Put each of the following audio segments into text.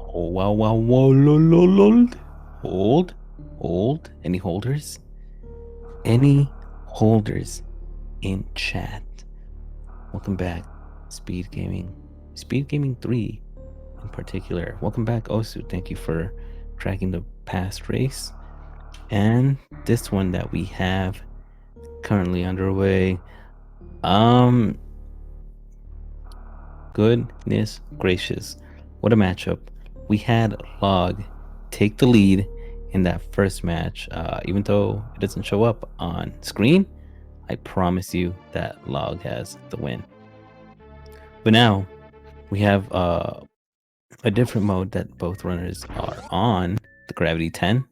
Oh, wow, wow, wow, lol. Hold. Any holders? Any holders in chat? Welcome back, Speed Gaming. Speed Gaming 3 in particular. Welcome back, Osu. Thank you for tracking the past race. And this one that we have currently underway. Goodness gracious. What a matchup. We had Log take the lead in that first match. Even though it doesn't show up on screen, I promise you that Log has the win. But now we have a different mode that both runners are on, the Gravity 10.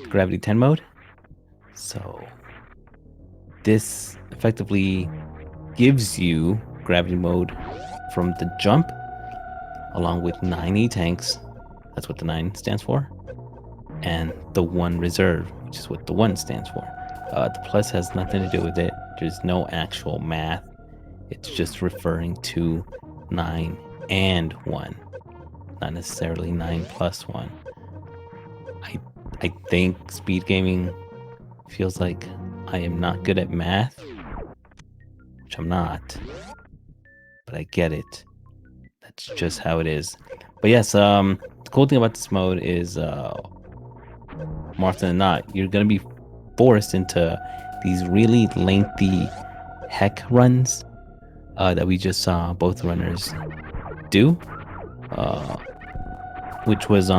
Gravity 10 mode. So this effectively gives you gravity mode from the jump, along with 9 E-tanks. That's what the 9 stands for. And the 1 reserve, which is what the 1 stands for. The plus has nothing to do with it. There's no actual math. It's just referring to 9 and 1, not necessarily 9 plus 1. I think Speed Gaming feels like I am not good at math, which I'm not, but I get it. That's just how it is. But yes, the cool thing about this mode is more often than not, you're gonna be forced into these really lengthy heck runs that we just saw both runners do, which was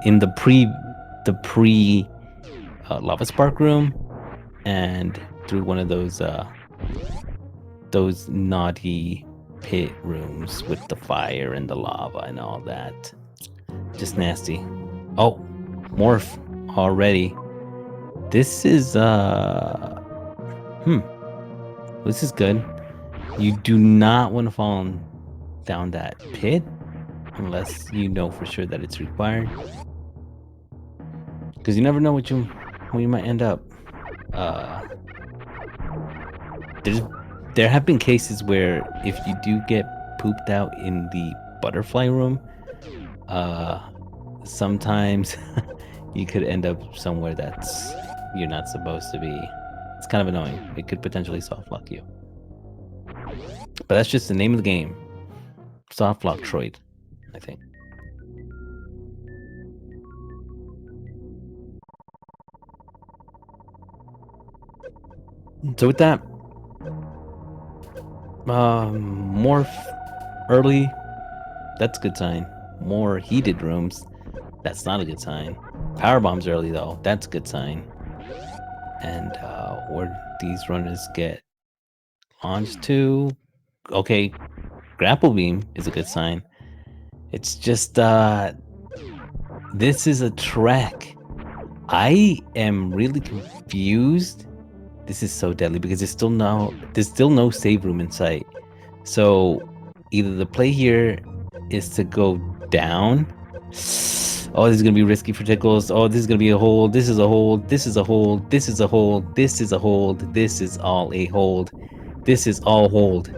in the pre lava spark room, and through one of those naughty pit rooms with the fire and the lava and all that. Just nasty. Oh, morph already. This is this is good. You do not want to fall down that pit unless you know for sure that it's required, because you never know where you might end up. There have been cases where if you do get pooped out in the butterfly room, sometimes you could end up somewhere that's you're not supposed to be. It's kind of annoying. It could potentially soft lock you. But that's just the name of the game. Soft lock Troid, I think. So with that, morph early, that's a good sign. More heated rooms, that's not a good sign. Power bombs early though, that's a good sign. And where these runners get launched to, okay, grapple beam is a good sign. It's just this is a trek. I am really confused. This is so deadly because there's still no save room in sight. So either the play here is to go down. Oh, this is gonna be risky for Tickles. Oh, this is gonna be a hold. This is a hold. This is a hold. This is a hold. This is a hold. This is all a hold. This is all hold.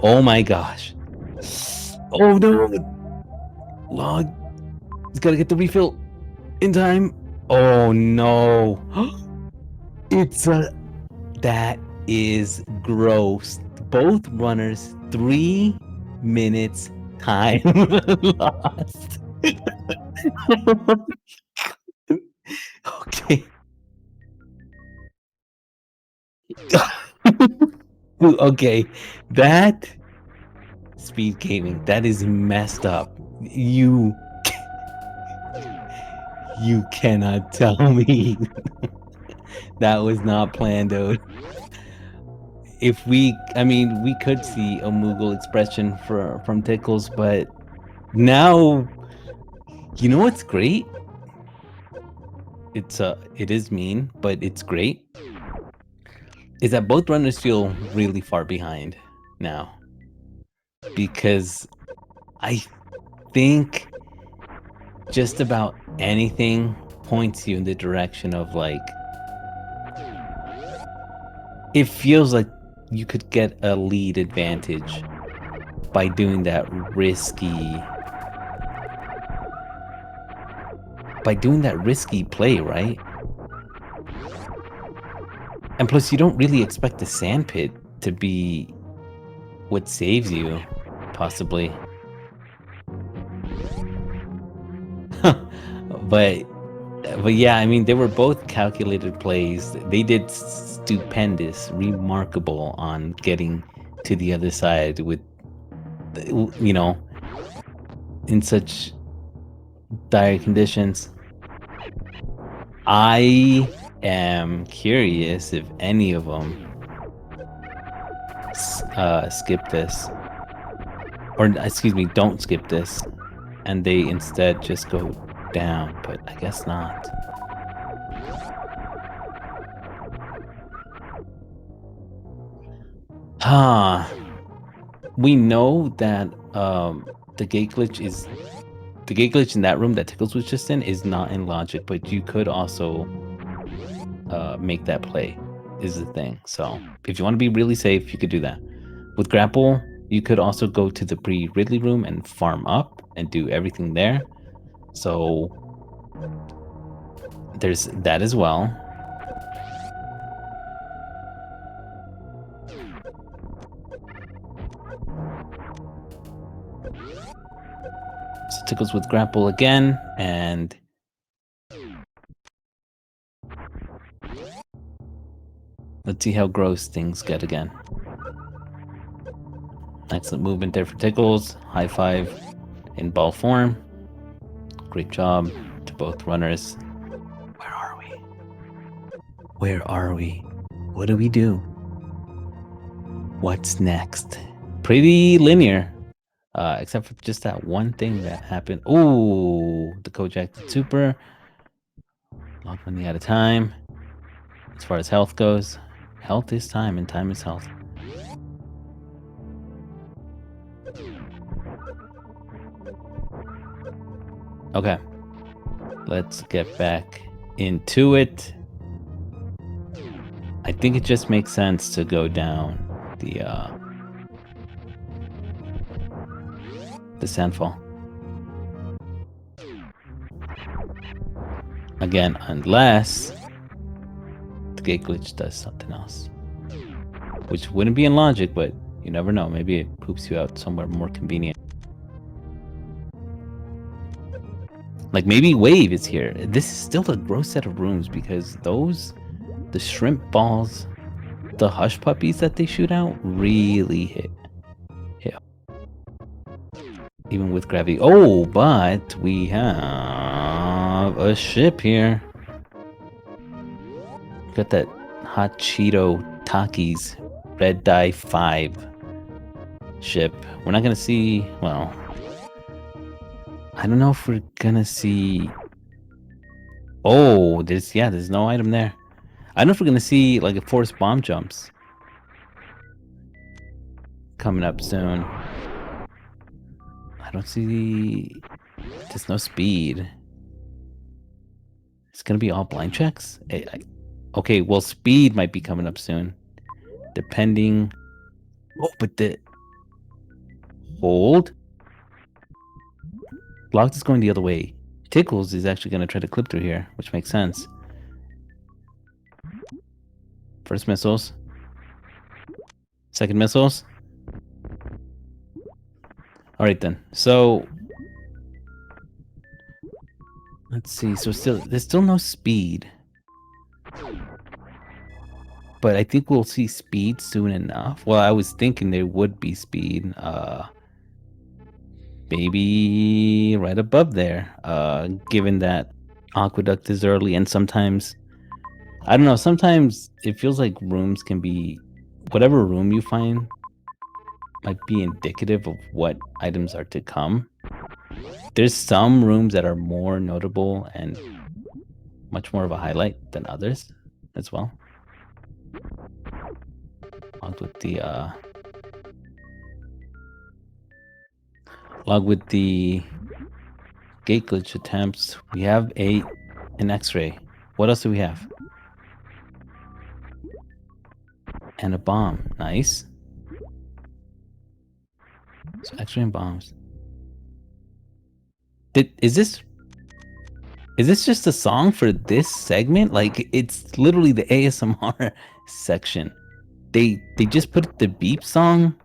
Oh my gosh. Oh no. Log. He's gotta get the refill in time. Oh no. It's a. That is gross. Both runners 3 minutes time lost. Okay. Okay, that Speed Gaming, that is messed up. You cannot tell me that was not planned, dude. If we could see a Moogle expression from Tickles, but now, you know what's great? It is mean, but it's great. Is that both runners feel really far behind now, because I think just about anything points you in the direction of, like, it feels like you could get a lead advantage by doing that risky by doing that risky play, right? And plus, you don't really expect the sand pit to be what saves you, possibly. but yeah, I mean, they were both calculated plays. They did stupendous, remarkable on getting to the other side with, you know, in such dire conditions. I am curious if any of them skip this, or excuse me, don't skip this, and they instead just go down, but I guess not. We know that the gate glitch in that room that Tickles was just in is not in logic, but you could also make that play, is the thing. So if you want to be really safe, you could do that. With grapple, you could also go to the pre-Ridley room and farm up and do everything there. So there's that as well. So Tickles with grapple again, and let's see how gross things get again. Excellent movement there for Tickles. High five in ball form. Great job to both runners. Where are we? Where are we? What do we do? What's next? Pretty linear. Except for just that one thing that happened. Ooh, the Kojak Super. Log money at a time. As far as health goes, health is time and time is health. Okay, let's get back into it. I think it just makes sense to go down the Sandfall. Again, unless the gate glitch does something else. Which wouldn't be in logic, but you never know. Maybe it poops you out somewhere more convenient. Like maybe Wave is here. This is still a gross set of rooms because the shrimp balls, the hush puppies that they shoot out really hit. Even with gravity. Oh, but we have a ship here. Got that Hot Cheeto Takis Red Dye 5 ship. We're not gonna see, well, I don't know if we're gonna see. Oh, there's no item there. I don't know if we're gonna see like a forced bomb jumps coming up soon. I don't see. There's no speed. It's gonna be all blind checks. Okay, well, speed might be coming up soon, depending. Oh, but the hold. Locked is going the other way. Tickles is actually gonna try to clip through here, which makes sense. First missiles. Second missiles. All right then. So let's see. So there's still no speed, but I think we'll see speed soon enough. Well, I was thinking there would be speed. Maybe right above there. Given that Aqueduct is early, and sometimes I don't know. Sometimes it feels like rooms can be whatever room you find might be indicative of what items are to come. There's some rooms that are more notable and much more of a highlight than others as well. With the log with the gate glitch attempts. We have an X-ray. What else do we have? And a bomb. Nice. So X-ray and bombs. Is this Is this just a song for this segment? Like, it's literally the ASMR section. They just put the beep song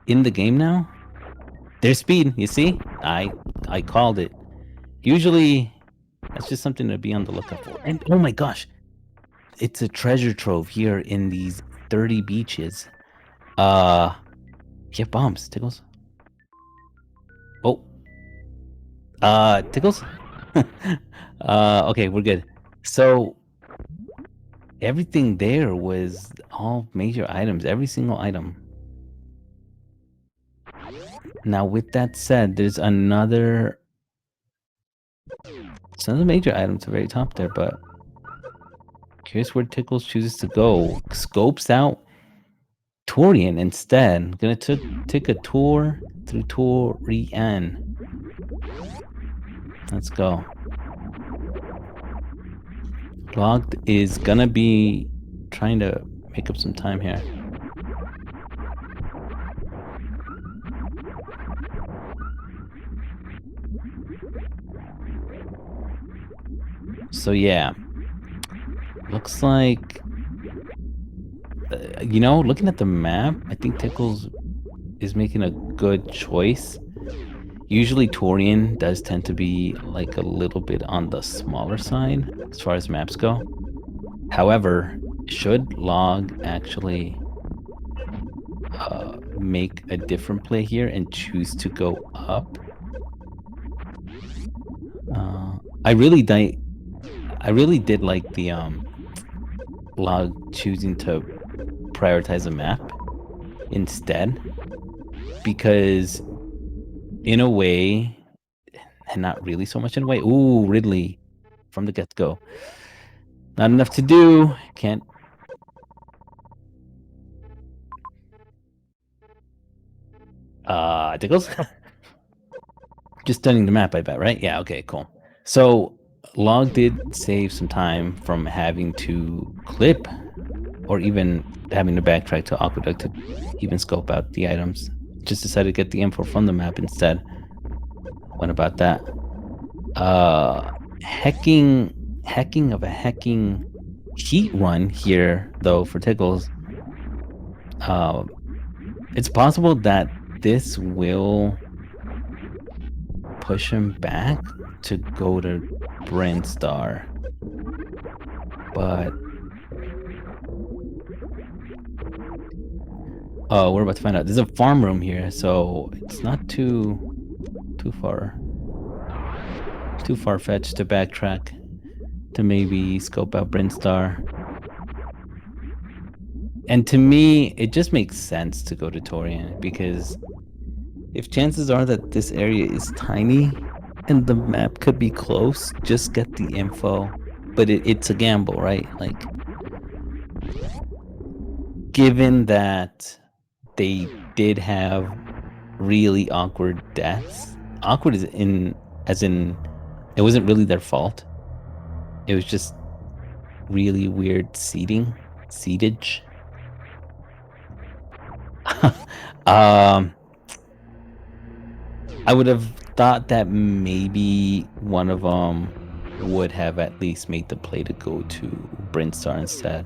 in the game now. There's speed, you see? I called it. Usually that's just something to be on the lookout for. And oh my gosh, it's a treasure trove here in these 30 beaches. Get bombs, Tickles. Oh. Tickles? Okay, we're good. So everything there was all major items, every single item. Now, with that said, there's another major item to the very top there, but curious where Tickles chooses to go. Scopes out Torian instead. Gonna take a tour through Torian. Let's go. Logged is gonna be trying to make up some time here. So yeah, looks like, you know, looking at the map, I think Tickles is making a good choice. Usually Torian does tend to be like a little bit on the smaller side as far as maps go. However, should Log actually make a different play here and choose to go up, I really did like the Log choosing to prioritize a map instead, because in a way, and not really so much in a way. Ooh, Ridley from the get-go. Not enough to do. Can't. Tickles? Just studying the map, I bet, right? Yeah, okay, cool. So, Log did save some time from having to clip or even having to backtrack to Aqueduct to even scope out the items. Just decided to get the info from the map instead. What about that? Hecking of a hecking heat run here, though, for Tickles. It's possible that this will push him back to go to Brinstar. But we're about to find out. There's a farm room here, so it's not too far-fetched to backtrack to maybe scope out Brinstar. And to me, it just makes sense to go to Torian, because if chances are that this area is tiny and the map could be close, just get the info. But it's a gamble, right? Like, given that they did have really awkward deaths, awkward as in it wasn't really their fault. It was just really weird seatage. I would have thought that maybe one of them would have at least made the play to go to Brinstar instead.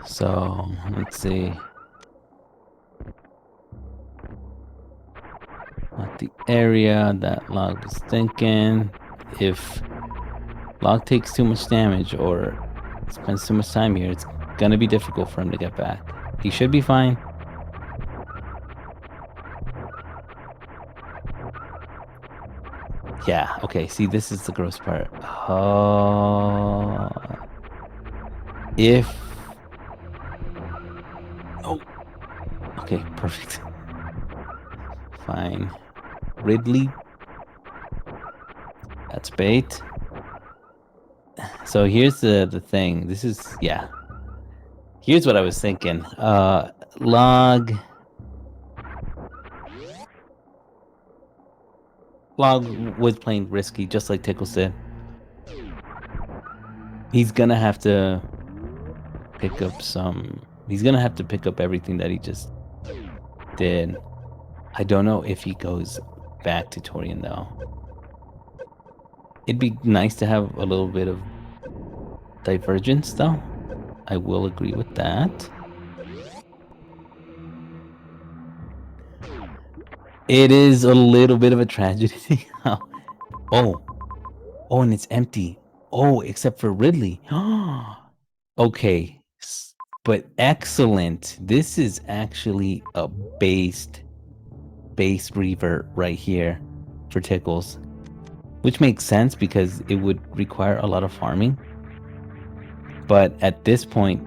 So, let's see. Not the area that Log is thinking. If Log takes too much damage or spends too much time here, it's gonna be difficult for him to get back. He should be fine. Yeah, okay, see, this is the gross part. If... Oh. Okay, perfect. Fine. Ridley. That's bait. So here's the thing. This is, yeah. Here's what I was thinking. Log was playing risky, just like Tickles did. He's gonna have to pick up some He's gonna have to pick up everything that he just did. I don't know if he goes back to Torian though. It'd be nice to have a little bit of divergence though. I will agree with that. It is a little bit of a tragedy. Oh, and it's empty. Oh, except for Ridley. Okay, but excellent. This is actually a base revert right here for Tickles, which makes sense because it would require a lot of farming. But at this point,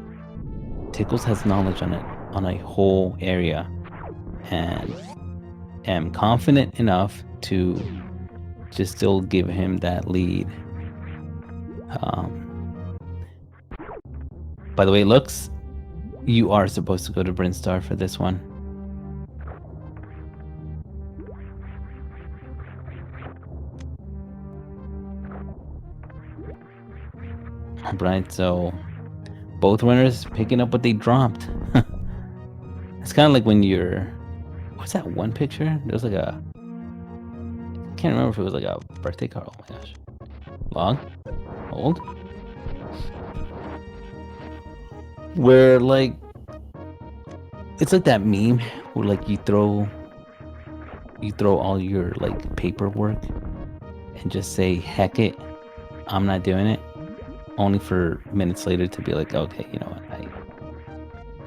Tickles has knowledge on a whole area, and am confident enough to just still give him that lead. By the way, looks, you are supposed to go to Brinstar for this one. Right, so both runners picking up what they dropped. It's kind of like when you're, what's that one picture? There was like a, I can't remember if it was like a birthday card. Oh my gosh. Log? Hold? Where like, it's like that meme where like you throw all your like paperwork and just say, heck it, I'm not doing it. Only for minutes later to be like, okay, you know what,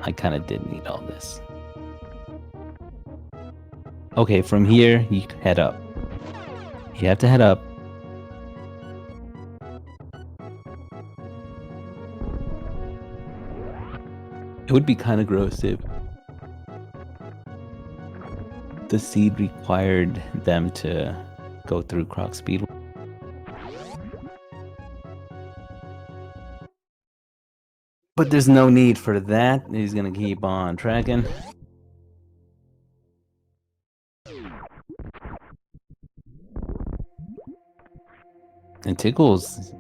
I kind of did need all this. Okay, from here, you head up. You have to head up. It would be kind of gross if the seed required them to go through Croc Speed. But there's no need for that. He's gonna keep on tracking. And Tickles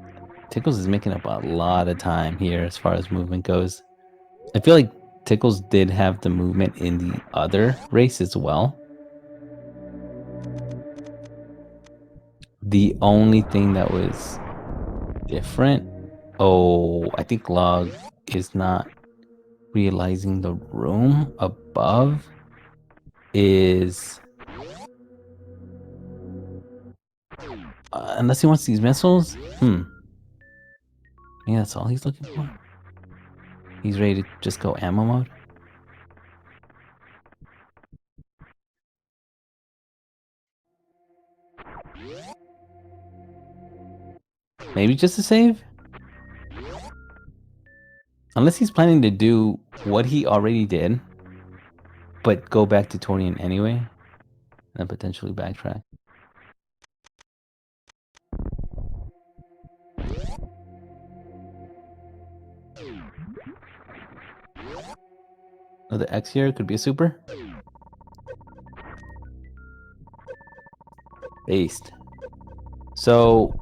is making up a lot of time here as far as movement goes. I feel like Tickles did have the movement in the other race as well. The only thing that was different, I think Log is not realizing the room above is, unless he wants these missiles, yeah, that's all he's looking for. He's ready to just go ammo mode. Maybe just to save? Unless he's planning to do what he already did, but go back to Torian anyway, and then potentially backtrack. Oh, the X here could be a super. Based. So,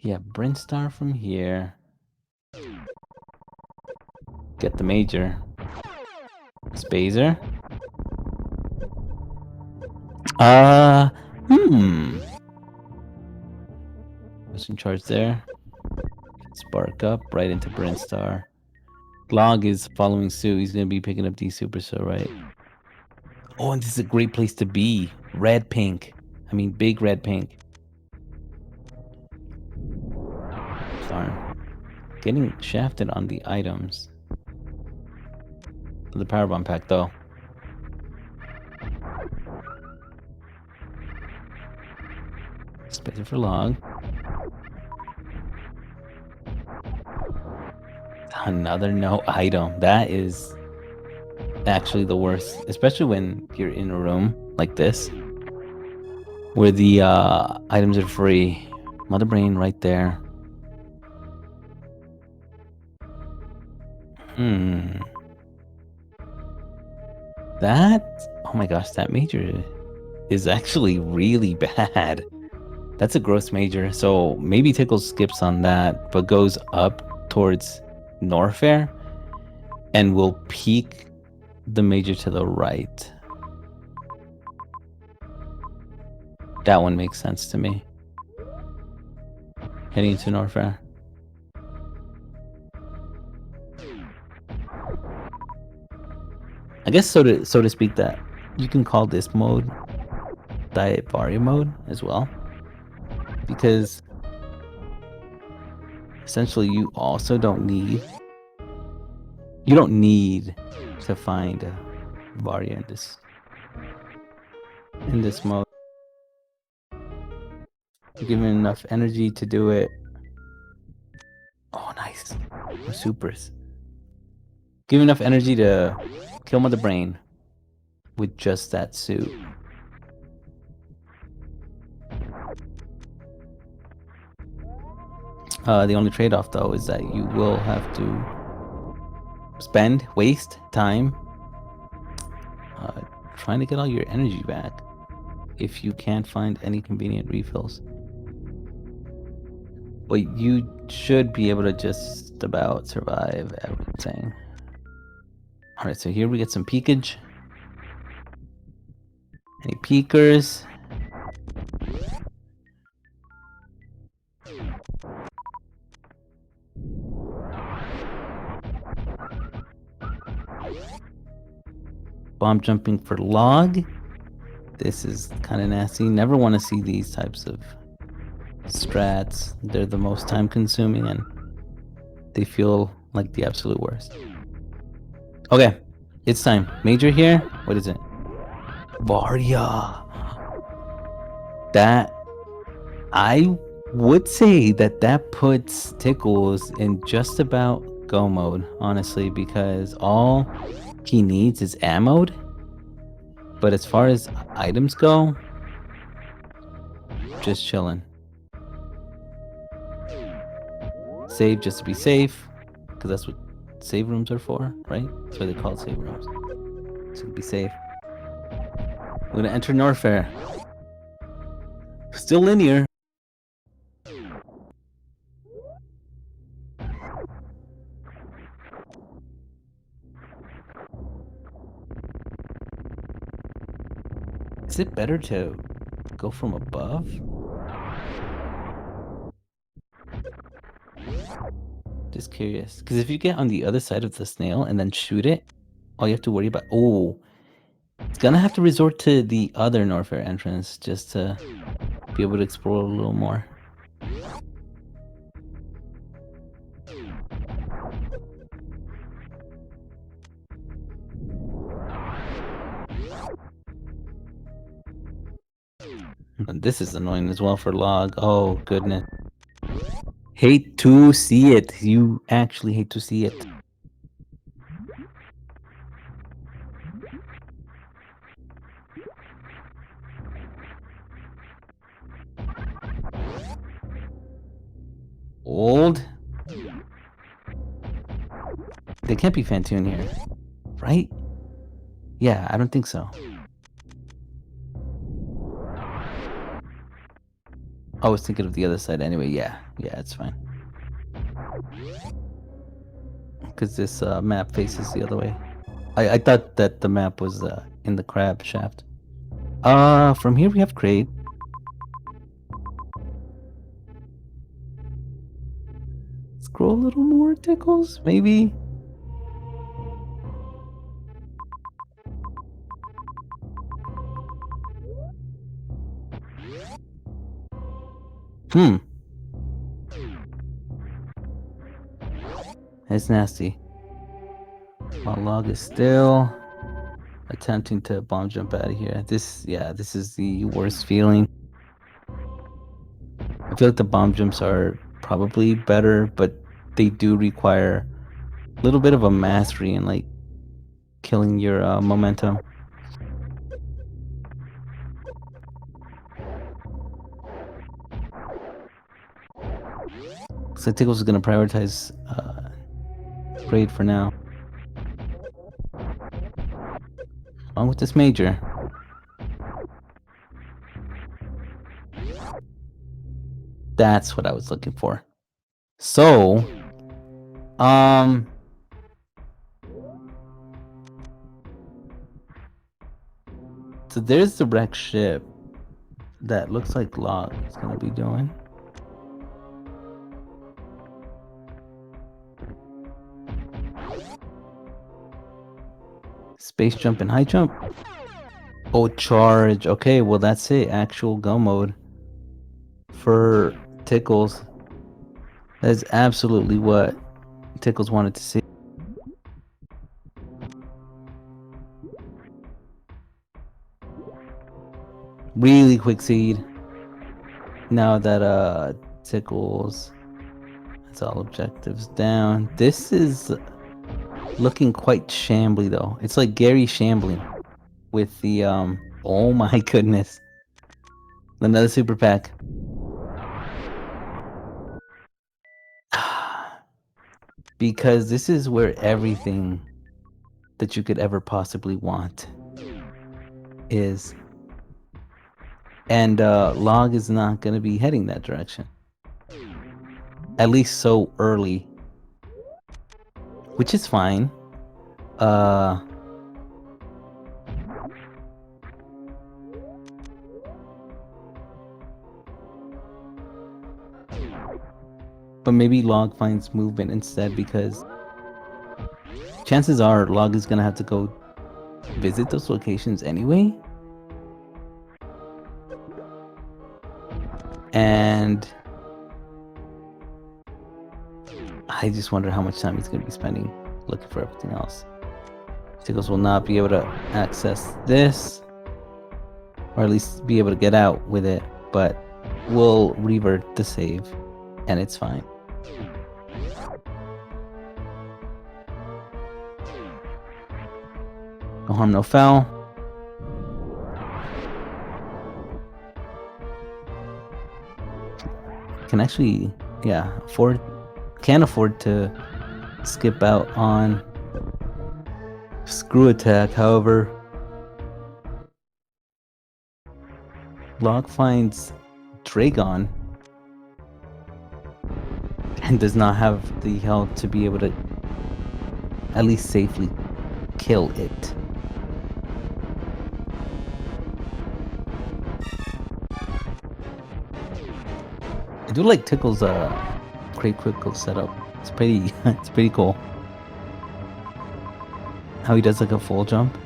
yeah, Brinstar from here. Get the major. Spazer. What's in charge there? Spark up right into Brinstar. Log is following suit. He's gonna be picking up these super, so right. Oh, and this is a great place to be. Red pink. I mean, big red pink. Darn. Getting shafted on the items. The power bomb pack, though. Spacer for Log. Another no item. That is actually the worst, especially when you're in a room like this where the items are free. Mother Brain right there. That, oh my gosh, that major is actually really bad. That's a gross major, so maybe Tickle skips on that, but goes up towards Norfair, and we'll peek the major to the right. That one makes sense to me. Heading to Norfair. I guess so to speak that you can call this mode Diet Varia mode as well, because essentially you also don't need to find a Varia in this mode. You're given enough energy to do it. Oh, nice. Supers. Give enough energy to kill Mother Brain with just that suit. The only trade-off, though, is that you will have to waste time trying to get all your energy back if you can't find any convenient refills. But you should be able to just about survive everything. Alright, so here we get some peekage. Any peekers? Bomb jumping for log. This is kind of nasty. Never want to see these types of strats. They're the most time consuming and they feel like the absolute worst. Okay, it's time. Major here. What is it? Varia. That, I would say that puts Tickles in just about go mode, honestly, because all he needs is ammo. But as far as items go, just chilling. Save just to be safe, because that's what save rooms are for, right? That's why they call it save rooms. So be safe. We're gonna enter Norfair. Still linear. Is it better to go from above? Just curious. Because if you get on the other side of the snail and then shoot it, all you have to worry about... Oh, it's gonna have to resort to the other Norfair entrance just to be able to explore a little more. And this is annoying as well for log. Oh, goodness. Hate to see it. You actually hate to see it. Old. They can't be Fantoon here, right? Yeah, I don't think so. I was thinking of the other side anyway. Yeah, it's fine. Because this map faces the other way. I thought that the map was in the crab shaft. From here we have Crate. Scroll a little more, Tickles, maybe? It's nasty. My log is still attempting to bomb jump out of here. This is the worst feeling. I feel like the bomb jumps are probably better, but they do require a little bit of a mastery in like killing your momentum. So Tickles is gonna prioritize grade for now. Along with this major. That's what I was looking for. So So there's the wrecked ship that looks like Log is gonna be doing. Space jump and high jump. Oh, charge. Okay, well that's it. Actual go mode for Tickles. That is absolutely what Tickles wanted to see. Really quick seed. Now that Tickles has all objectives down. This is looking quite shambly though. It's like Gary shambling with the oh my goodness. Another super pack. Because this is where everything that you could ever possibly want is. And Log is not going to be heading that direction. At least so early. Which is fine. But maybe Log finds movement instead, because chances are Log is going to have to go visit those locations anyway. And I just wonder how much time he's going to be spending looking for everything else. Tickles will not be able to access this, or at least be able to get out with it, but we'll revert the save, and it's fine. No harm, no foul. Can actually, yeah, can afford to skip out on screw attack. However, Log finds Dragon and does not have the health to be able to at least safely kill it. I do like Tickle's great quick go setup. It's pretty cool. How he does like a full jump.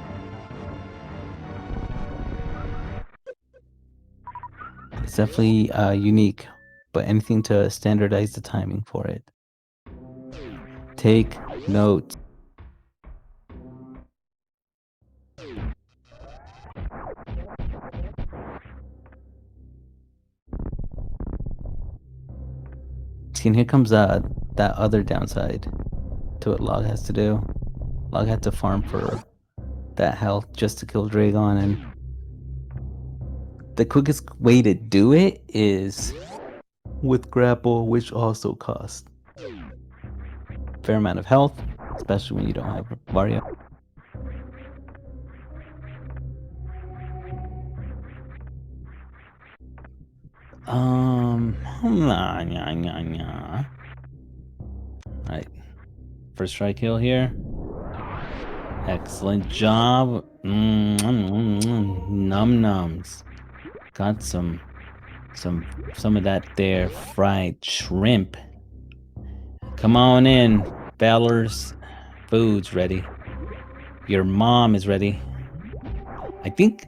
It's definitely unique, but anything to standardize the timing for it. Take note. See, and here comes that other downside to what Log has to do. Log had to farm for that health just to kill Dragon, and the quickest way to do it is with grapple, which also costs a fair amount of health, especially when you don't have Vario. Alright. First try kill here. Excellent job. Num nums. Got some of that there fried shrimp. Come on in. Valor's food's ready. Your mom is ready. I think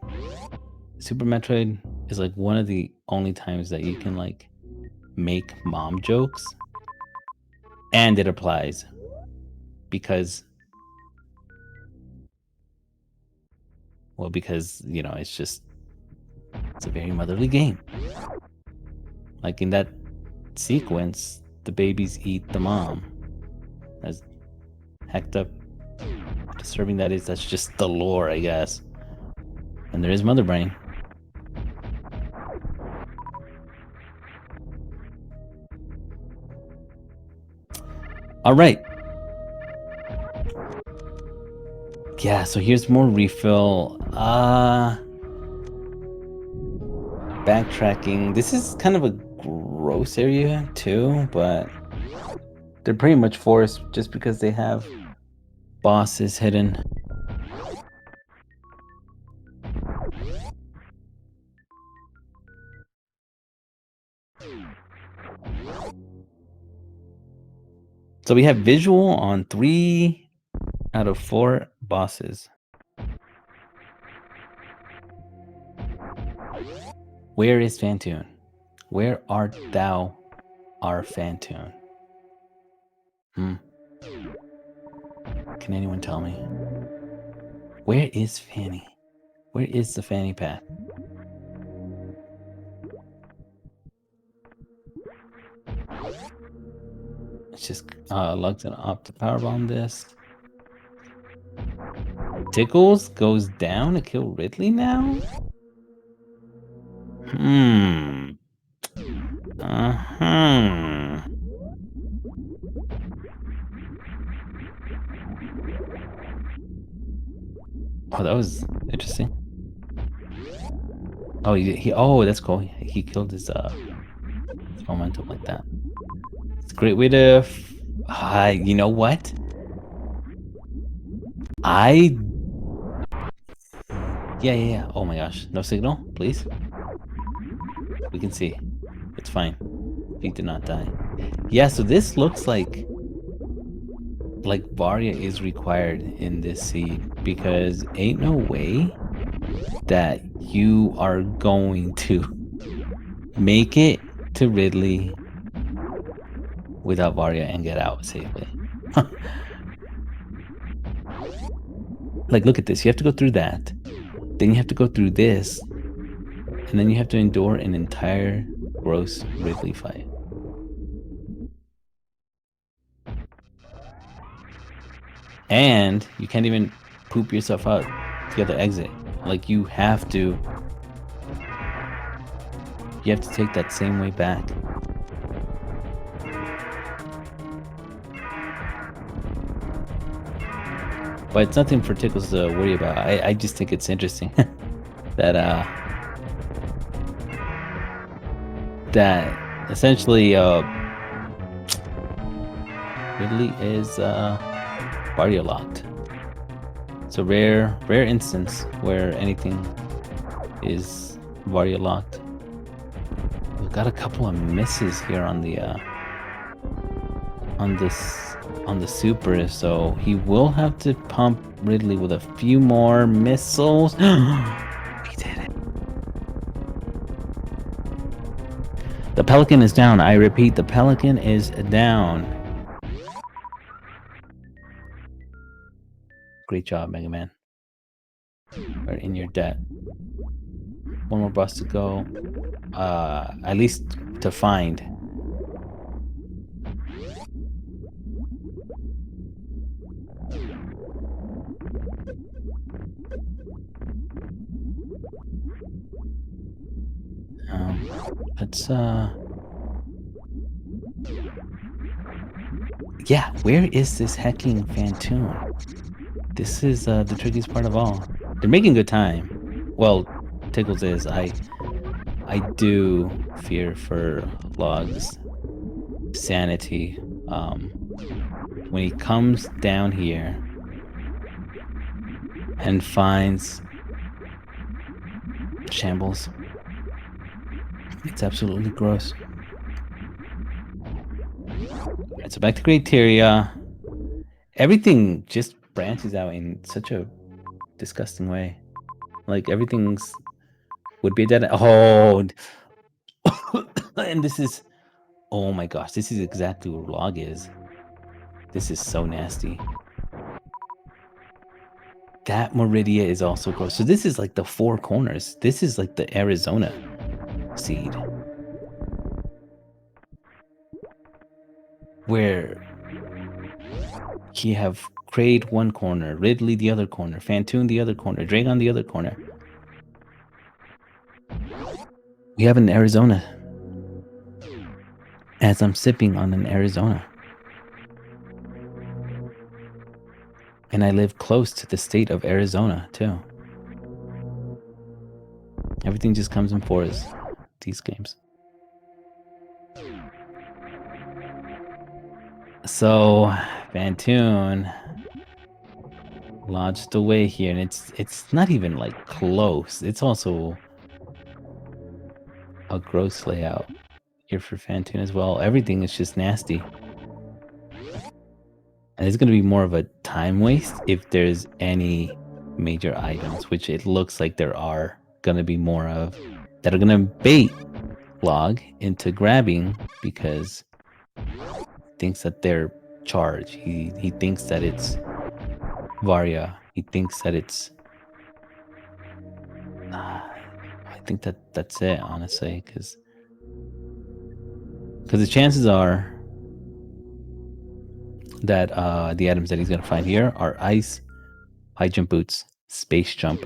Super Metroid is like one of the only times that you can like make mom jokes, and it applies because you know it's a very motherly game. Like in that sequence, the babies eat the mom. As hecked up disturbing that is, that's just the lore, I guess. And there is Mother Brain. All right. Yeah, so here's more refill. Backtracking. This is kind of a gross area too, but They're pretty much forced just because they have bosses hidden. So we have visual on 3 out of 4 bosses. Where is Phantoon? Where art thou, our Phantoon? Can anyone tell me? Where is Fanny? Where is the Fanny path? It's just lugs it up to powerbomb this. Tickles goes down to kill Ridley now? Oh, that was interesting. Oh, oh, that's cool. He killed his momentum like that. It's a great way to. You know what? Yeah. Oh my gosh, no signal, please. We can see. It's fine. He did not die. Yeah, so this looks like Varia is required in this seed because ain't no way that you are going to make it to Ridley without Varia and get out safely. Like, look at this. You have to go through that. Then you have to go through this. And then you have to endure an entire gross Ridley fight. And you can't even poop yourself out to the other exit. Like, you have to take that same way back. But it's nothing for Tickles to worry about. I just think it's interesting that essentially Ridley is Varia locked. It's a rare instance where anything is Varia locked. We've got a couple of misses here on the super, so he will have to pump Ridley with a few more missiles. He did it. The Pelican is down. I repeat, the Pelican is down. Great job, Mega Man. We're in your debt. One more boss to go. At least to find. Let's yeah, where is this hecking Phantoon? This is the trickiest part of all. They're making good time. Well, Tickles is. I do fear for Log's sanity. When he comes down here and finds shambles, it's absolutely gross. Alright, so back to Criteria. Everything just branches out in such a disgusting way. Like, everything's would be dead. Oh, and this is, oh my gosh, this is exactly what Log is. This is so nasty. That Meridia is also gross. So this is like the 4 corners. This is like the Arizona seed, where you have Kraid one corner, Ridley the other corner, Phantoon the other corner, Dragon the other corner. We have an Arizona. As I'm sipping on an Arizona. And I live close to the state of Arizona, too. Everything just comes in fours, these games. So, Bantoon lodged away here, and it's not even like close. It's also a gross layout here for Fantoon as well. Everything is just nasty. And it's going to be more of a time waste if there's any major items, which it looks like there are going to be more of, that are going to bait Log into grabbing because he thinks that they're charged. He thinks that it's Varya. He thinks that it's... I think that's it, honestly, because the chances are that the items that he's going to find here are ice, high jump boots, space jump,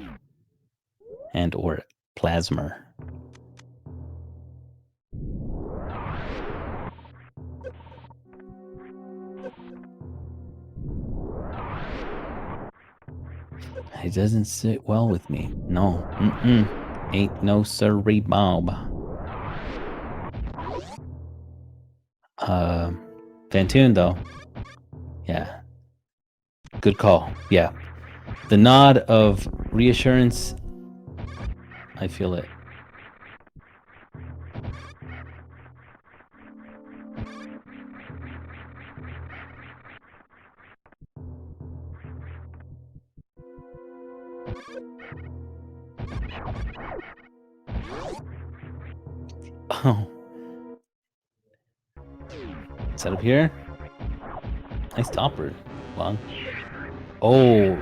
and or plasma. It doesn't sit well with me. No. Ain't no sirree bob. Fantoon, though. Yeah. Good call. Yeah. The nod of reassurance. I feel it. Oh. Set up here. Nice topper. Long. Oh.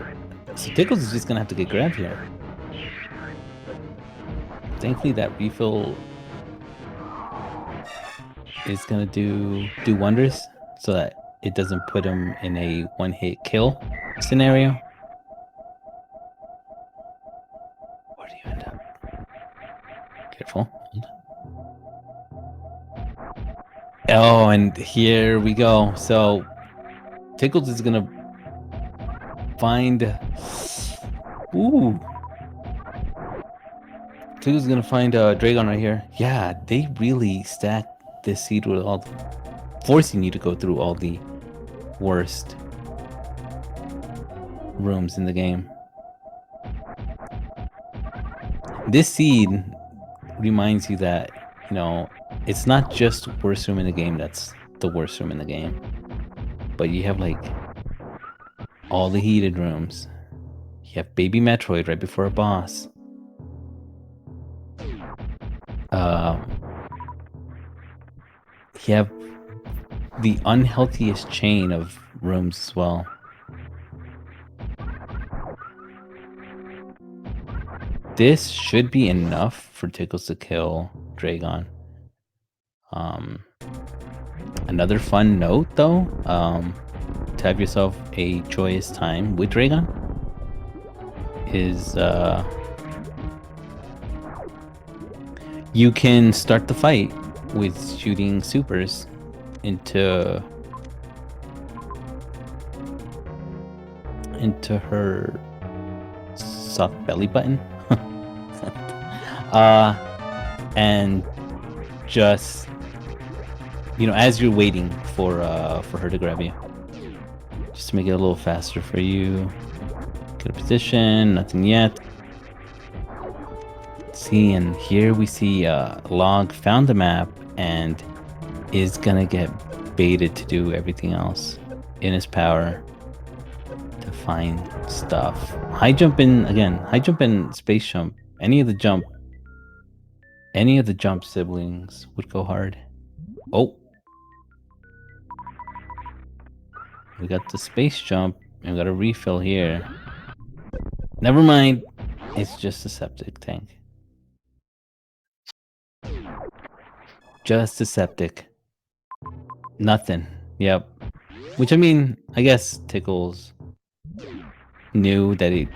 So Tickles is just going to have to get grabbed here. Thankfully, that refill is going to do wonders so that it doesn't put him in a one-hit kill scenario. Where do you end up? Careful. Oh, and here we go. So Tickles is gonna find... Ooh. Tickles is gonna find Dragon right here. Yeah, they really stack this seed with all... forcing you to go through all the worst rooms in the game. This seed reminds you that, you know, it's not just worst room in the game that's the worst room in the game. But you have, like, all the heated rooms. You have Baby Metroid right before a boss. You have the unhealthiest chain of rooms as well. This should be enough for Tickles to kill Dragon. Another fun note, though, to have yourself a joyous time with Dragon is you can start the fight with shooting supers into her soft belly button. And just, you know, as you're waiting for her to grab you, just to make it a little faster for you. Get a position, nothing yet. See, and here we see Log found the map and is gonna get baited to do everything else in his power to find stuff. High jump in, again, high jump and space jump. Any of the jump siblings would go hard. Oh. We got the space jump and we got a refill here. Never mind. It's just a septic tank. Just a septic. Nothing. Yep. Which, I mean, I guess Tickles knew that it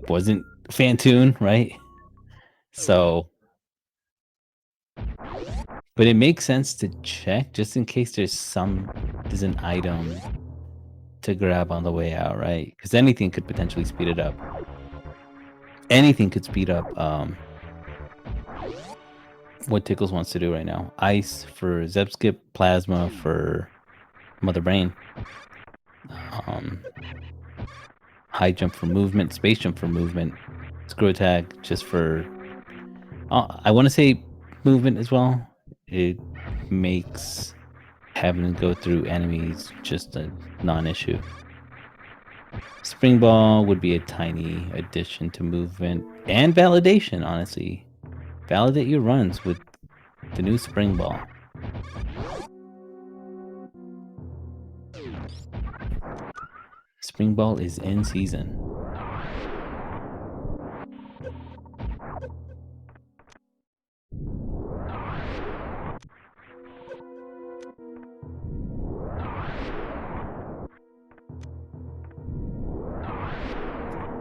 wasn't Fantoon, right? So... But it makes sense to check just in case there's an item to grab on the way out, right? Because anything could potentially speed it up. Anything could speed up what Tickles wants to do right now. Ice for Zepskip, Plasma for Mother Brain. High jump for movement, space jump for movement, screw attack just for. I want to say movement as well. It makes having to go through enemies just a non-issue. Spring Ball would be a tiny addition to movement and validation, honestly. Validate your runs with the new Spring Ball. Spring Ball is in season.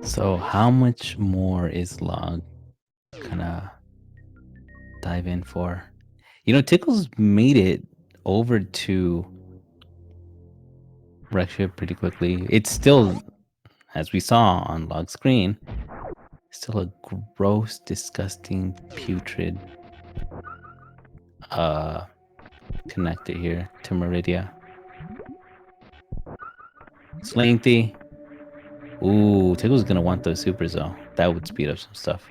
So how much more is Log gonna dive in for? You know, Tickles made it over to Rexship pretty quickly. It's still, as we saw on Log's screen, still a gross, disgusting, putrid connected here to Meridia. It's lengthy. Ooh, Tickle's gonna want those supers though. That would speed up some stuff.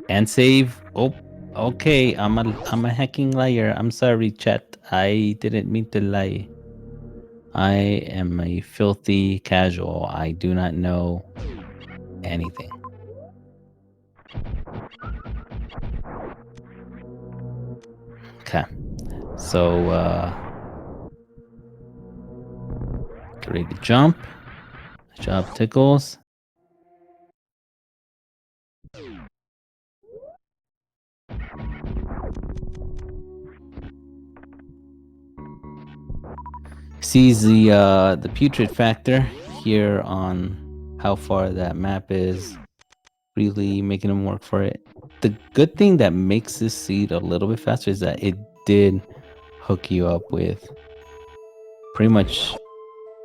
And save. Oh, okay. I'm a hacking liar. I'm sorry, chat. I didn't mean to lie. I am a filthy casual. I do not know anything. Okay. So get ready to jump. Good job, Tickles. Sees the putrid factor here on how far that map is, really making him work for it. The good thing that makes this seed a little bit faster is that it did hook you up with pretty much,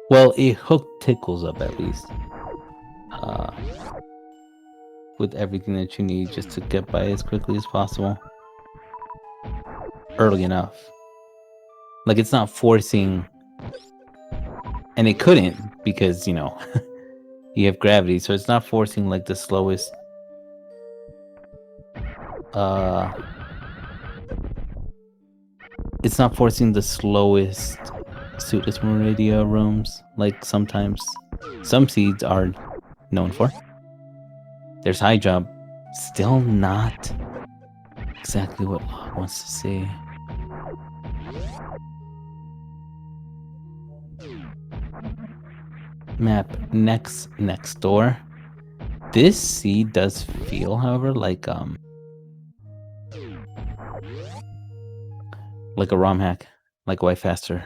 well, it hooked Tickles up at least with everything that you need just to get by as quickly as possible early enough. Like, it's not forcing, and it couldn't because, you know, you have gravity, so it's not forcing like the slowest it's not forcing the slowest suitless Meridia rooms like sometimes some seeds are known for. There's high jump, still not exactly what Log wants to see. Map next door. This seed does feel, however, like a ROM hack, like Wi Faster.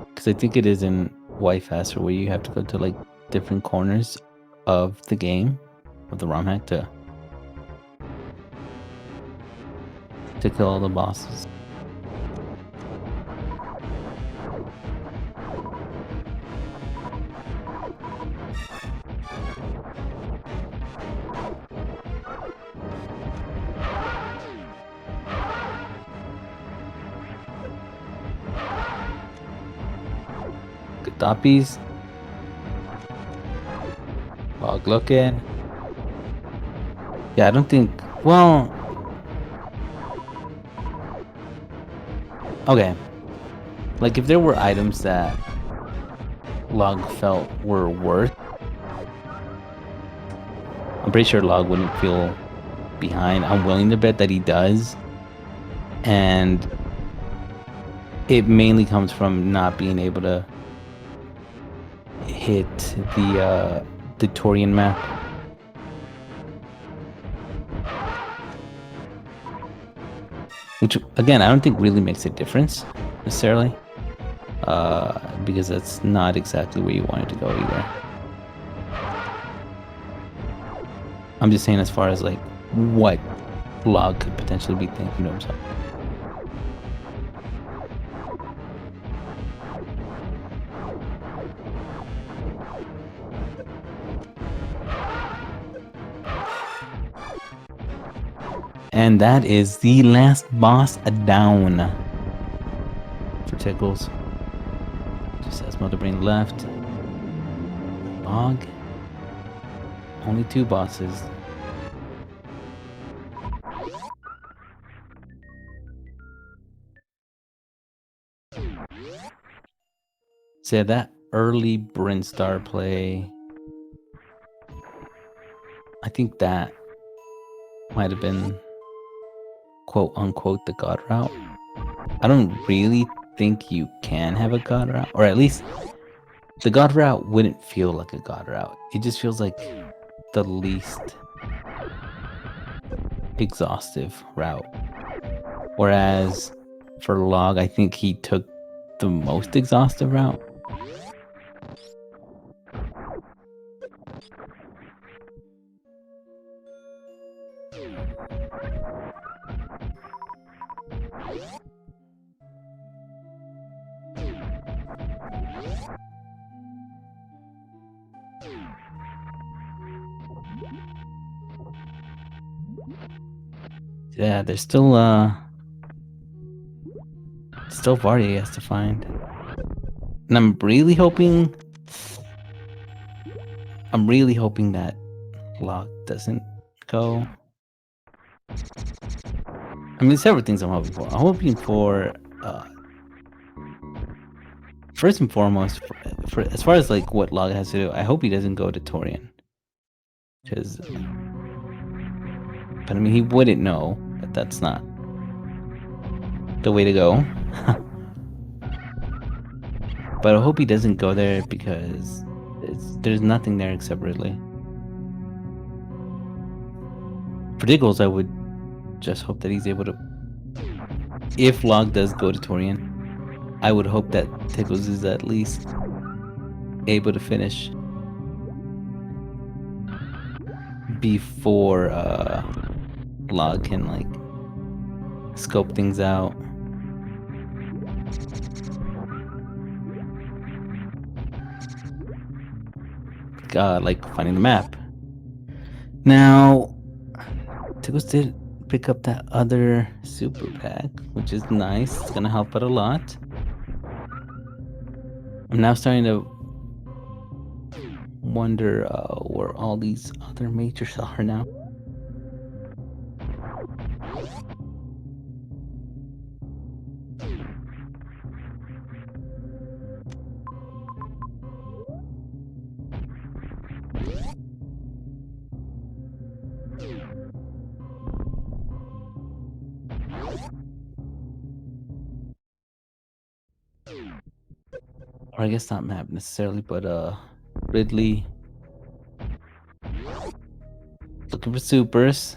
Because I think it is in Wi Faster where you have to go to like different corners of the game, of the ROM hack, to kill all the bosses. Tappies. Log looking. Yeah, I don't think. Well, okay. Like if there were items that Log felt were worth, I'm pretty sure Log wouldn't feel behind. I'm willing to bet that he does, and it mainly comes from not being able to hit the Torian map. Which, again, I don't think really makes a difference, necessarily. Because that's not exactly where you wanted to go either. I'm just saying as far as, like, what Log could potentially be thinking to himself. And that is the last boss down for Tickles. Just as Mother Brain left. Log. Only 2 bosses. So yeah, that early Brinstar play, I think that might have been quote unquote the God route. I don't really think you can have a God route, or at least the God route wouldn't feel like a God route. It just feels like the least exhaustive route. Whereas for Log, I think he took the most exhaustive route. Yeah, there's still Vardy he has to find. And I'm really hoping that Log doesn't go. I mean, there's several things I'm hoping for. I'm hoping for first and foremost, for as far as like what Log has to do, I hope he doesn't go to Torian. Because, but I mean, he wouldn't know that that's not the way to go. But I hope he doesn't go there because there's nothing there except Ridley. For Diggles, I would just hope that he's able to. If Log does go to Torian, I would hope that Tickles is at least able to finish before Log can like scope things out. Like finding the map. Now, Tickles did pick up that other super pack, which is nice. It's gonna help out a lot. I'm now starting to wonder where all these other majors are now. Or I guess not map necessarily, but Ridley looking for supers.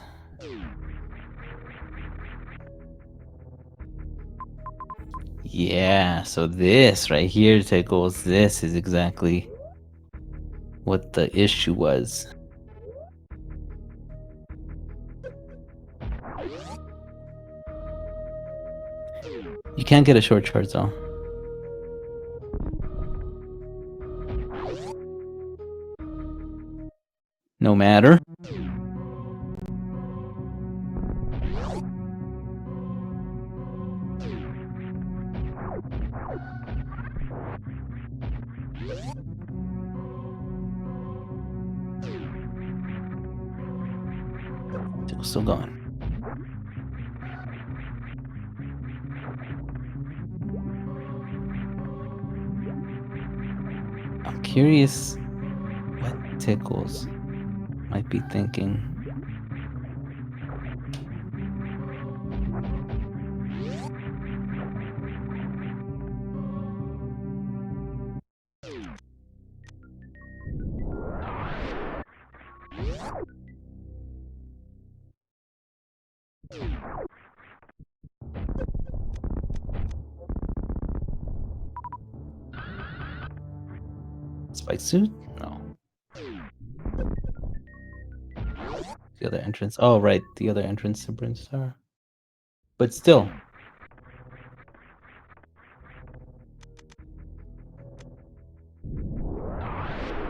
Yeah, so this right here, Tickles, this is exactly what the issue was. You can't get a short charge though. No matter. Still gone. I'm curious what Tickles might be thinking. Spike suit? No. The other entrance. Oh, right. The other entrance to Brinstar. But still.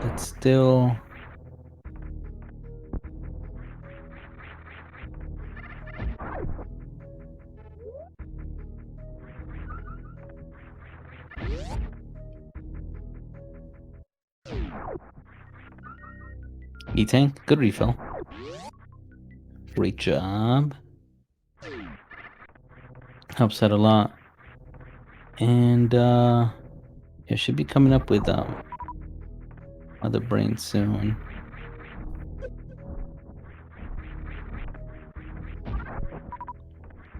It's still. E-Tank, good refill. Great job. Helps out a lot. And it should be coming up with other brains soon.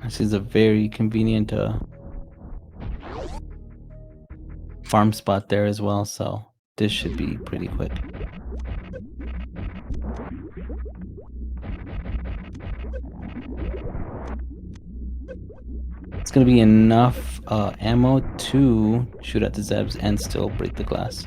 This is a very convenient farm spot there as well, so this should be pretty quick. It's gonna be enough ammo to shoot at the Zebs and still break the glass.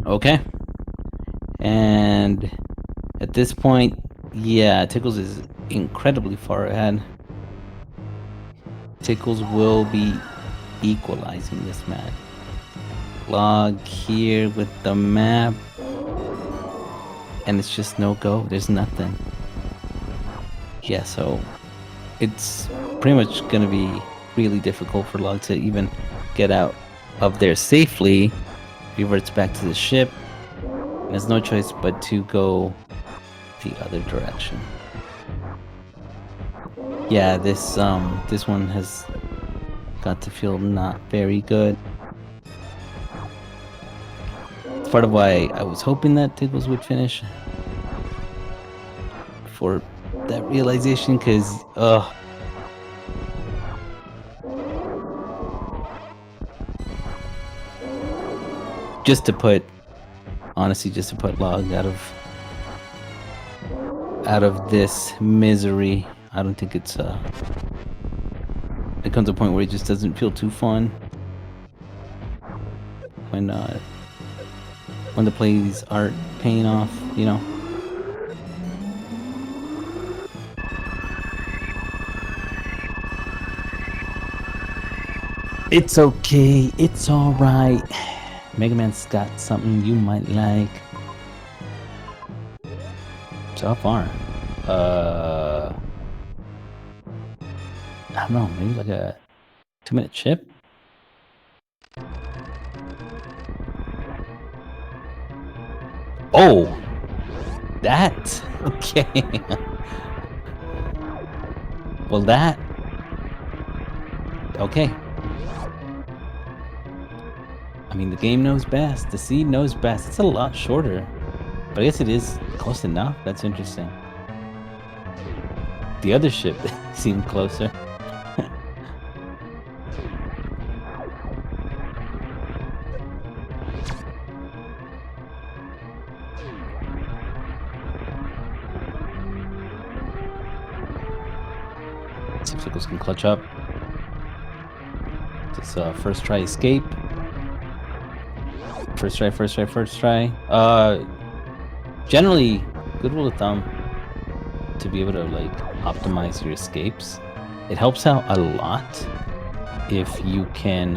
Okay. And at this point, yeah, Tickles is incredibly far ahead. Tickles will be equalizing this match. Log here with the map. And it's just no go. There's nothing. Yeah, so it's pretty much going to be really difficult for Log to even get out of there safely. Reverts back to the ship. And there's no choice but to go the other direction. Yeah, this one has got to feel not very good. It's part of why I was hoping that Tickles would finish for that realization, because just to put Log out of this misery. I don't think it comes to a point where it just doesn't feel too fun when the plays aren't paying off, you know. It's okay, it's alright. Mega Man's got something you might like. So far, I don't know, maybe like a 2-minute chip? Oh! That? Okay. Well, that... Okay. I mean, the game knows best. The seed knows best. It's a lot shorter. But I guess it is close enough. That's interesting. The other ship seemed closer. See if Tickles can clutch up. This first try escape. First try. Generally, good rule of thumb to be able to like optimize your escapes. It helps out a lot if you can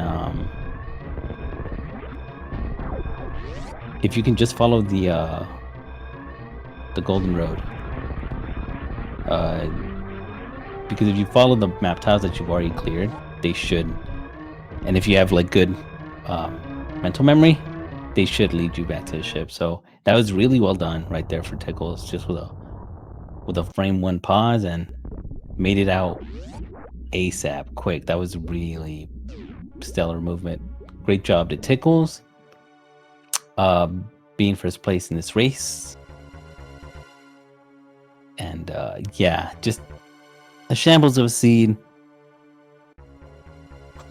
just follow the golden road. Because if you follow the map tiles that you've already cleared, they should, and if you have like good mental memory, they should lead you back to the ship. So that was really well done right there for Tickles, just with a frame 1 pause, and made it out ASAP, quick. That was really stellar movement. Great job to Tickles, being first place in this race. And yeah, just a shambles of a seed,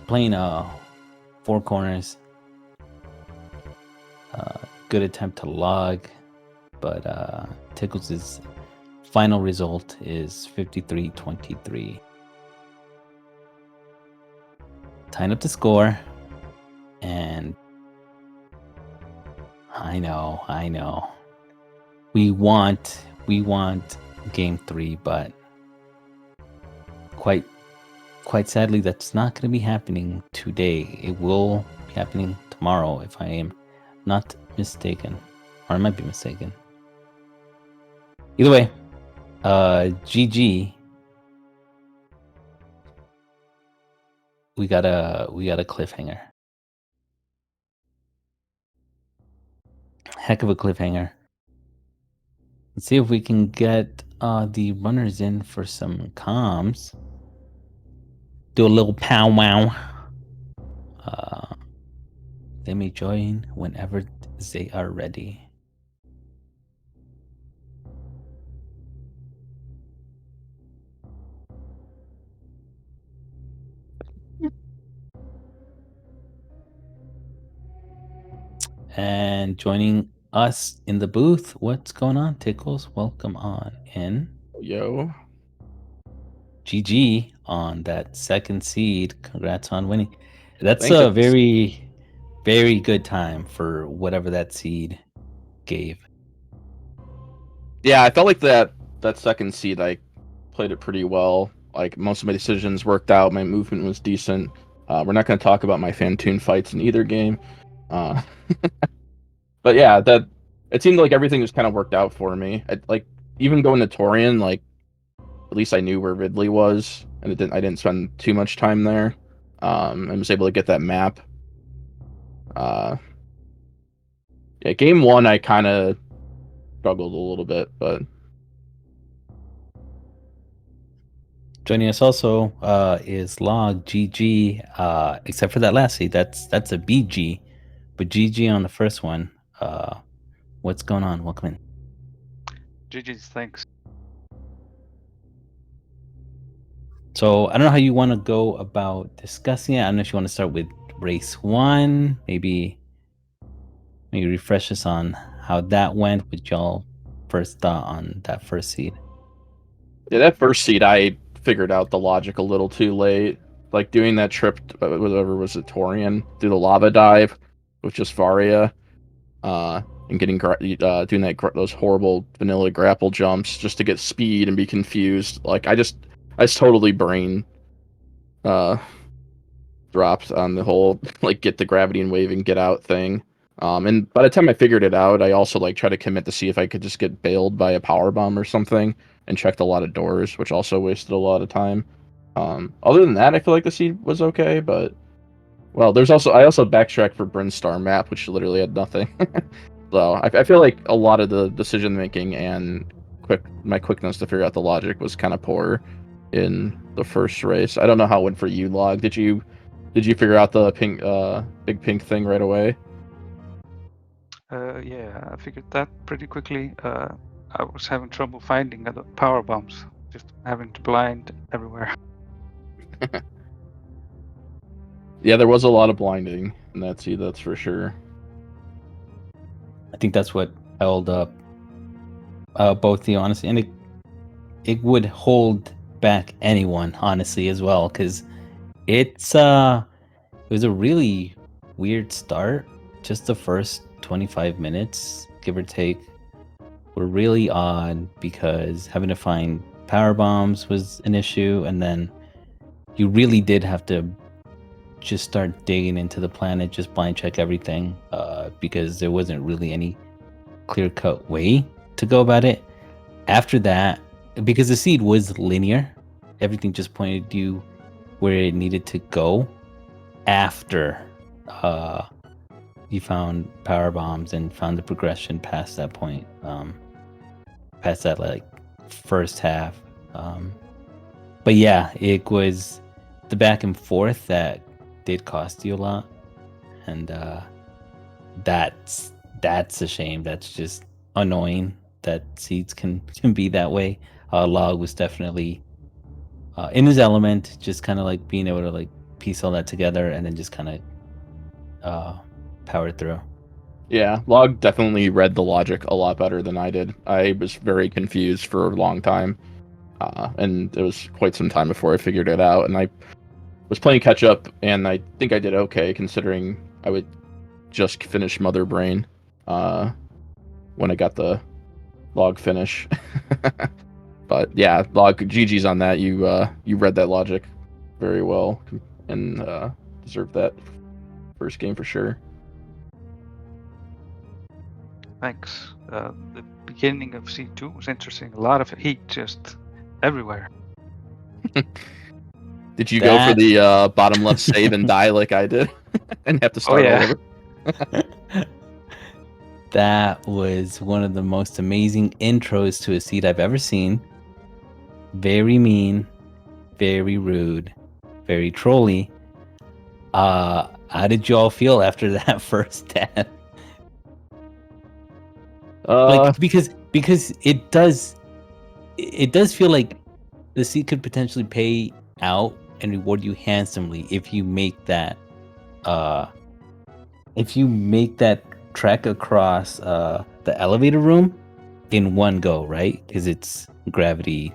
playing 4 corners. Good attempt to log, but Tickles' final result is 53-23. Tying up the score, and I know. We want game 3, but quite sadly, that's not going to be happening today. It will be happening tomorrow, if I am not mistaken. Or I might be mistaken. Either way, GG. We got a cliffhanger. Heck of a cliffhanger. Let's see if we can get the runners in for some comms. Do a little powwow. They may join whenever they are ready. And joining us in the booth, what's going on, Tickles? Welcome on in. Yo. GG on that second seed. Congrats on winning. That's Thanks. a very, very good time for whatever that seed gave. Yeah, I felt like that second seed, I played it pretty well. Like, most of my decisions worked out. My movement was decent. We're not going to talk about my Fantoon fights in either game. But yeah, that it seemed like everything was kind of worked out for me. Like, even going to Torian, like, at least I knew where Ridley was, and I didn't spend too much time there. I was able to get that map. Yeah, game one I kind of struggled a little bit, but Joining us also is Log GG. Except for that last seed, that's a BG, but GG on the first one. What's going on? Welcome in. GG's, thanks. So I don't know how you want to go about discussing it. I don't know if you want to start with race one, maybe refresh us on how that went. What y'all first thought on that first seed? yeah, that first seed I figured out the logic a little too late. Like, doing that trip, whatever was it, Torian, through the lava dive with just Varia, and getting doing those horrible vanilla grapple jumps just to get speed and be confused. Like, I just totally brain dropped on the whole like get the gravity and wave and get out thing. And by the time I figured it out, I also like tried to commit to see if I could just get bailed by a power bomb or something, and checked a lot of doors, which also wasted a lot of time. Other than that, I feel like the seed was okay, but well, I also backtracked for Brinstar map, which literally had nothing. So I feel like a lot of the decision making and my quickness to figure out the logic was kind of poor in the first race. I don't know how it went for you, Log. Did you figure out the big pink thing right away? Yeah, I figured that pretty quickly. I was having trouble finding the power bombs, just having to blind everywhere. Yeah, there was a lot of blinding in that seed, that's for sure. I think that's what held up both of you, honestly, and it would hold back anyone, honestly, as well, because it was a really weird start. Just the first 25 minutes, give or take, were really odd because having to find power bombs was an issue, and then you really did have to just start digging into the planet, just blind check everything, because there wasn't really any clear-cut way to go about it. After that, because the seed was linear, everything just pointed you where it needed to go. After you found power bombs and found the progression past that point, past that like first half. But yeah, it was the back and forth that did cost you a lot, and that's a shame. That's just annoying that seeds can be that way. Log was definitely in his element, just kind of like being able to like piece all that together and then just kind of power through. Yeah, Log definitely read the logic a lot better than I did. I was very confused for a long time, and it was quite some time before I figured it out. And I was playing catch up, and I think I did okay considering I would just finish Mother Brain when I got the Log finish. But yeah, Log, GG's on that. You read that logic very well and deserved that first game for sure. Thanks. The beginning of C2 was interesting. A lot of heat just everywhere. Did you go for That- the bottom left save and die like I did, and have to start all over? That was one of the most amazing intros to a seed I've ever seen. Very mean, very rude, very trolly. How did you all feel after that first death? Like, because it does feel like the seed could potentially pay out and reward you handsomely if you make that trek across the elevator room in one go, right? Because it's gravity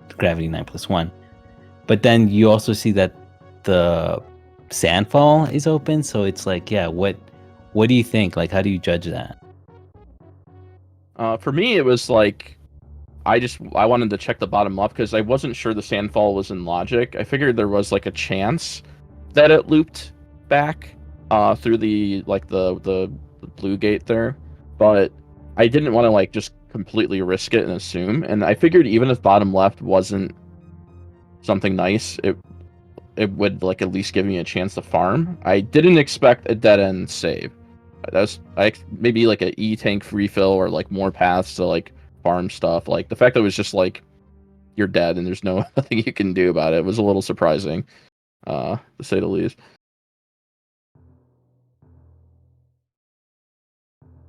9+1. But then you also see that the sandfall is open, so it's like, yeah, what do you think? Like, how do you judge that? For me, it was like I wanted to check the bottom left because I wasn't sure the sandfall was in logic. I figured there was like a chance that it looped back through the blue gate there, but I didn't want to like just completely risk it and assume. And I figured even if bottom left wasn't something nice, it would like at least give me a chance to farm. I didn't expect a dead end save. Maybe like a E tank refill or like more paths to like farm stuff. Like the fact that it was just like you're dead and there's nothing you can do about it was a little surprising, to say the least.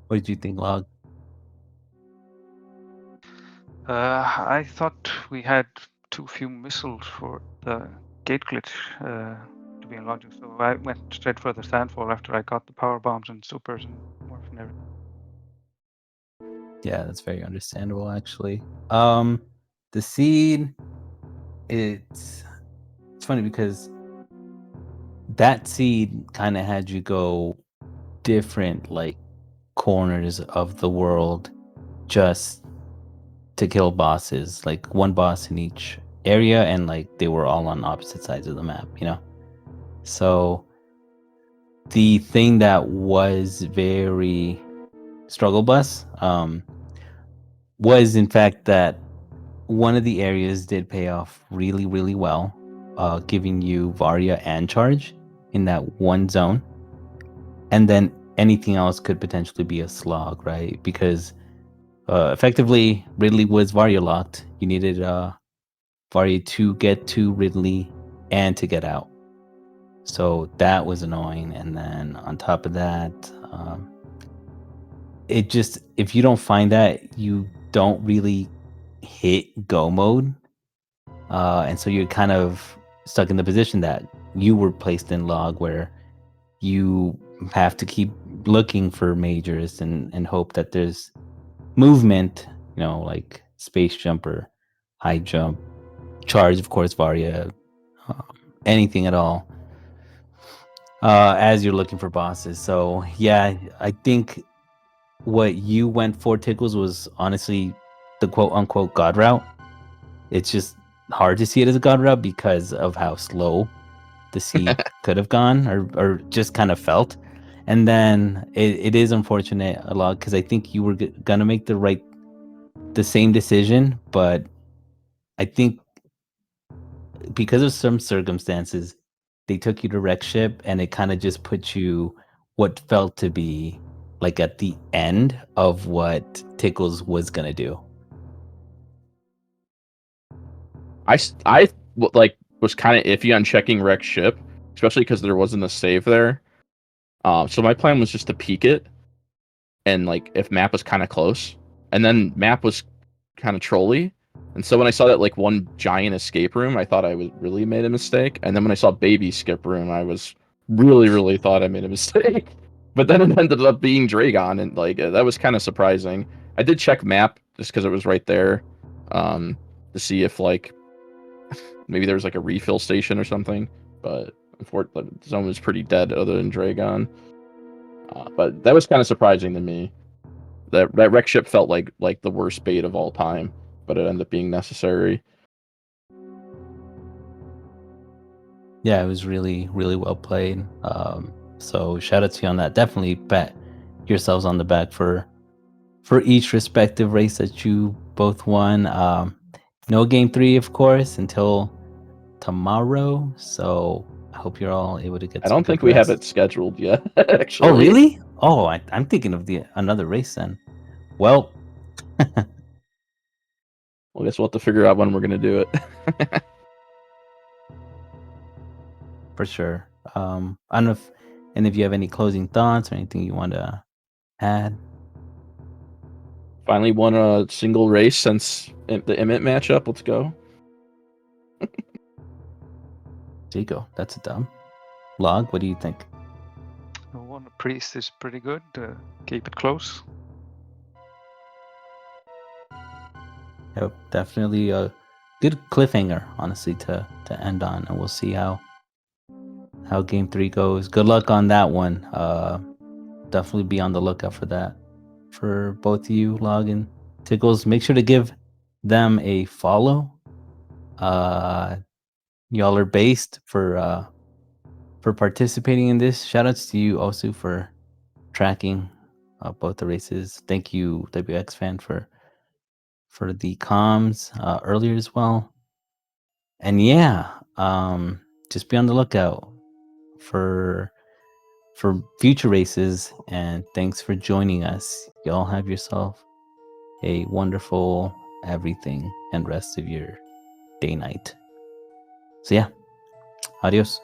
What did you think, Log? I thought we had too few missiles for the gate glitch to be unlocked, so I went straight for the sandfall after I got the power bombs and supers and morph and everything. Yeah, that's very understandable, actually. The seed, it's funny because that seed kind of had you go different like corners of the world just to kill bosses, like one boss in each area, and like they were all on opposite sides of the map, you know? So the thing that was very struggle bus was in fact that one of the areas did pay off really, really well, giving you Varia and charge in that one zone. And then anything else could potentially be a slog, right? Because effectively, Ridley was Varia locked. You needed Varia to get to Ridley and to get out. So that was annoying. And then on top of that, it just, if you don't find that, you don't really hit go mode. And so you're kind of stuck in the position that you were placed in log, where you have to keep looking for majors and hope that there's movement, you know, like space jumper, high jump, charge, of course, Varia, anything at all, as you're looking for bosses. So yeah, I think what you went for, Tickles, was honestly the quote unquote god route. It's just hard to see it as a god route because of how slow the seed could have gone or just kind of felt. And then it is unfortunate a lot because I think you were gonna make the same decision, but I think because of some circumstances, they took you to wreck ship, and it kind of just put you what felt to be like at the end of what Tickles was gonna do. I like was kind of iffy on checking wreck ship, especially because there wasn't a save there. So my plan was just to peek it, and like if map was kind of close, and then map was kind of trolly, and so when I saw that like one giant escape room, I thought I was really made a mistake, and then when I saw baby skip room, I was really thought I made a mistake. But then it ended up being Dragon, and like that was kind of surprising. I did check map just because it was right there, to see if like maybe there was like a refill station or something, but unfortunately the zone was pretty dead other than Dragon. But that was kind of surprising to me. That wreck ship felt like the worst bait of all time, but it ended up being necessary. Yeah, it was really well played. So shout out to you on that. Definitely pat yourselves on the back for for each respective race that you both won. No game 3, of course, until tomorrow. So I hope you're all able to get. I some don't think good we have rest. it scheduled yet. Actually. Oh, really? Oh, I'm thinking of another race then. Well, Well, I guess we'll have to figure out when we're gonna do it. for sure. I don't know if you have any closing thoughts or anything you want to add. Finally won a single race since the Emmett matchup. Let's go. There you go. That's a dub. Log, what do you think? One priest is pretty good. Keep it close. Yep, definitely a good cliffhanger, honestly, to end on, and we'll see how game 3 goes. Good luck on that one. Definitely be on the lookout for that. For both of you, Log and Tickles, make sure to give them a follow. Y'all are based for participating in this. Shoutouts to you also for tracking both the races. Thank you, WX fan, for the comms earlier as well. And yeah, just be on the lookout for future races. And thanks for joining us. Y'all have yourself a wonderful everything and rest of your day night. So yeah, adios.